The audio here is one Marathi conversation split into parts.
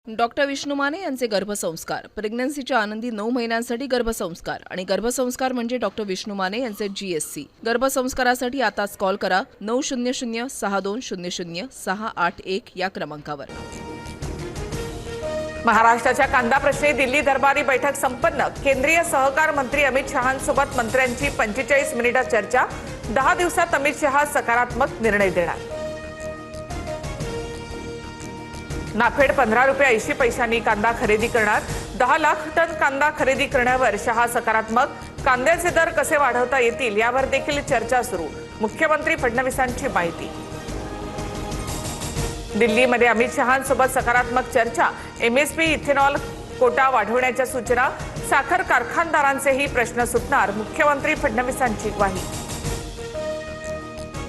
डॉक्टर विष्णू माने यांचे गर्भसंस्कार, प्रेग्नन्सीच्या आनंदी 9 महिन्यांसाठी गर्भसंस्कार आणि गर्भसंस्कार म्हणजे डॉक्टर विष्णू माने यांचे GSC। गर्भसंस्कारासाठी आताच कॉल करा 900-6200-681 या क्रमांकावर। महाराष्ट्राच्या कांदा प्रश्नी दिल्ली दरबारी बैठक संपन्न। केंद्रीय सहकार मंत्री अमित शहांसोबत मंत्र्यांची 45 मिनिटे चर्चा। 10 दिवसात अमित शहा सकारात्मक निर्णय देणार। नाफेड 15 रुपये 80 पैशांनी कांदा खरेदी करणार। 10 लाख टन कांदा खरेदी करण्यावर शहा सकारात्मक। कांद्याचे दर कसे वाढवता येतील यावर देखील चर्चा सुरू। मुख्यमंत्री फडणवीसांची माहिती। दिल्लीमध्ये अमित शहांसोबत सकारात्मक चर्चा। MSP इथेनॉल कोटा वाढवण्याच्या सूचना। साखर कारखानदारांचेही प्रश्न सुटणार। मुख्यमंत्री फडणवीसांची ग्वाही।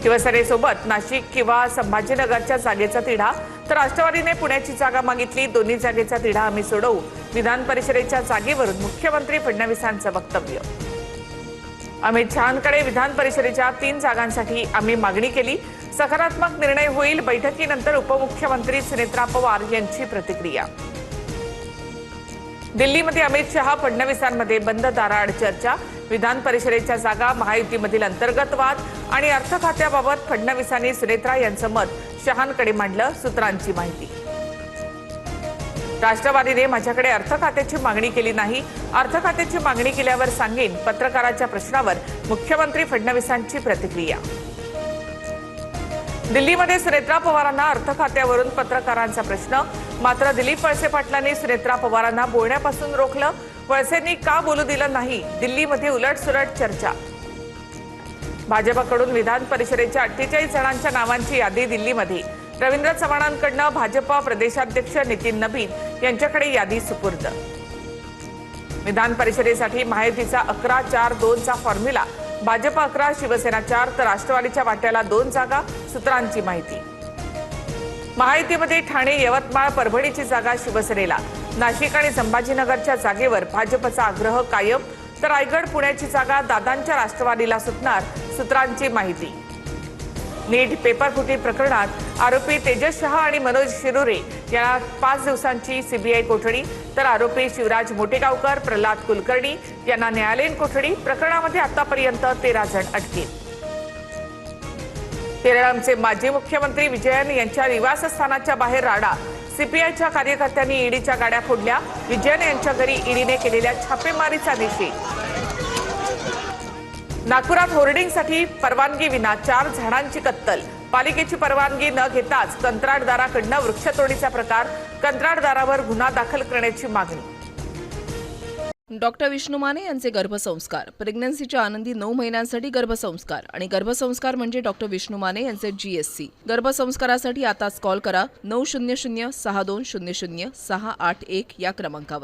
शिवसेनेसोबत नाशिक किंवा संभाजीनगरच्या जागेचा तिढा, तर राष्ट्रवादीने पुण्याची जागा मागितली। दोन्ही जागेचा तिढा आम्ही सोडवू। विधान परिषदेच्या जागेवरून मुख्यमंत्री फडणवीसांचं वक्तव्य। अमित शहांकडे विधान परिषदेच्या 3 जागांसाठी आम्ही मागणी केली। सकारात्मक निर्णय होईल। बैठकीनंतर उपमुख्यमंत्री सुनेत्रा पवार यांची प्रतिक्रिया। दिल्लीमध्ये अमित शहा फडणवीसांमध्ये बंद दाराआड चर्चा। विधान परिषदेच्या जागा, महायुतीमधील अंतर्गत वाद आणि अर्थ खात्याबाबत फडणवीसांनी सुनेत्रा यांचं मत शहांकडे मांडलं। सूत्रांची माहिती। राष्ट्रवादीने माझ्याकडे अर्थ खात्याची मागणी केली नाही। अर्थ खात्याची मागणी केल्यावर सांगेन। पत्रकाराच्या प्रश्नावर मुख्यमंत्री फडणवीसांची प्रतिक्रिया। दिल्लीमध्ये सुनेत्रा पवारांना अर्थ खात्यावरून पत्रकारांचा प्रश्न। मात्र दिलीप वळसे पाटलांनी सुनेत्रा पवारांना बोलण्यापासून रोखलं। वळसेंनी का बोलू दिलं नाही? दिल्लीमध्ये उलटसुलट चर्चा। भाजपकडून विधान परिषदेच्या 48 जणांच्या नावांची यादी दिल्लीमध्ये। रवींद्र चव्हाणांकडून भाजप प्रदेशाध्यक्ष नितीन नबीन यांच्याकडे यादी सुपूर्द। विधान परिषदेसाठी महायुतीचा 11-4-2 फॉर्म्युला। भाजप 11, शिवसेना 4, तर राष्ट्रवादीच्या वाट्याला 2 जागा। सूत्रांची माहिती। महायुतीमध्ये ठाणे, यवतमाळ, परभणीची जागा शिवसेनेला। नाशिक आणि संभाजीनगरच्या जागेवर भाजपचा आग्रह कायम, तर रायगड, पुण्याची जागा दादांच्या राष्ट्रवादीला सुटणार। सूत्रांची माहिती। नीट पेपरफुटी प्रकरणात आरोपी तेजस शहा आणि मनोज शिरुरे यांना 5 दिवसांची CBI कोठडी, तर आरोपी शिवराज मोटेगावकर, प्रल्हाद कुलकर्णी यांना न्यायालयीन कोठडी। प्रकरणामध्ये आतापर्यंत 13 जण अटकेत। केरळचे माजी मुख्यमंत्री विजयन यांच्या निवासस्थानाच्या बाहेर राडा। CPIच्या कार्यकर्त्यांनी ईडीच्या गाड्या फोडल्या। विजयन यांच्या घरी ईडीने केलेल्या छापेमारीचा निषेध। नागपुरात होर्डिंगसाठी परवानगी विना 4 झाडांची कत्तल। पालिकेची परवानगी न घेताच कंत्राटदाराकडून वृक्षतोडीचा प्रकार। कंत्राटदारावर गुन्हा दाखल करण्याची मागणी। डॉक्टर विष्णू माने यांचे गर्भसंस्कार, प्रेग्नन्सीच्या आनंदी 9 महिन्यांसाठी गर्भसंस्कार आणि गर्भसंस्कार म्हणजे डॉक्टर विष्णू माने यांचे GSC। गर्भसंस्कारासाठी आताच कॉल करा 900-6200-681 या क्रमांकावर।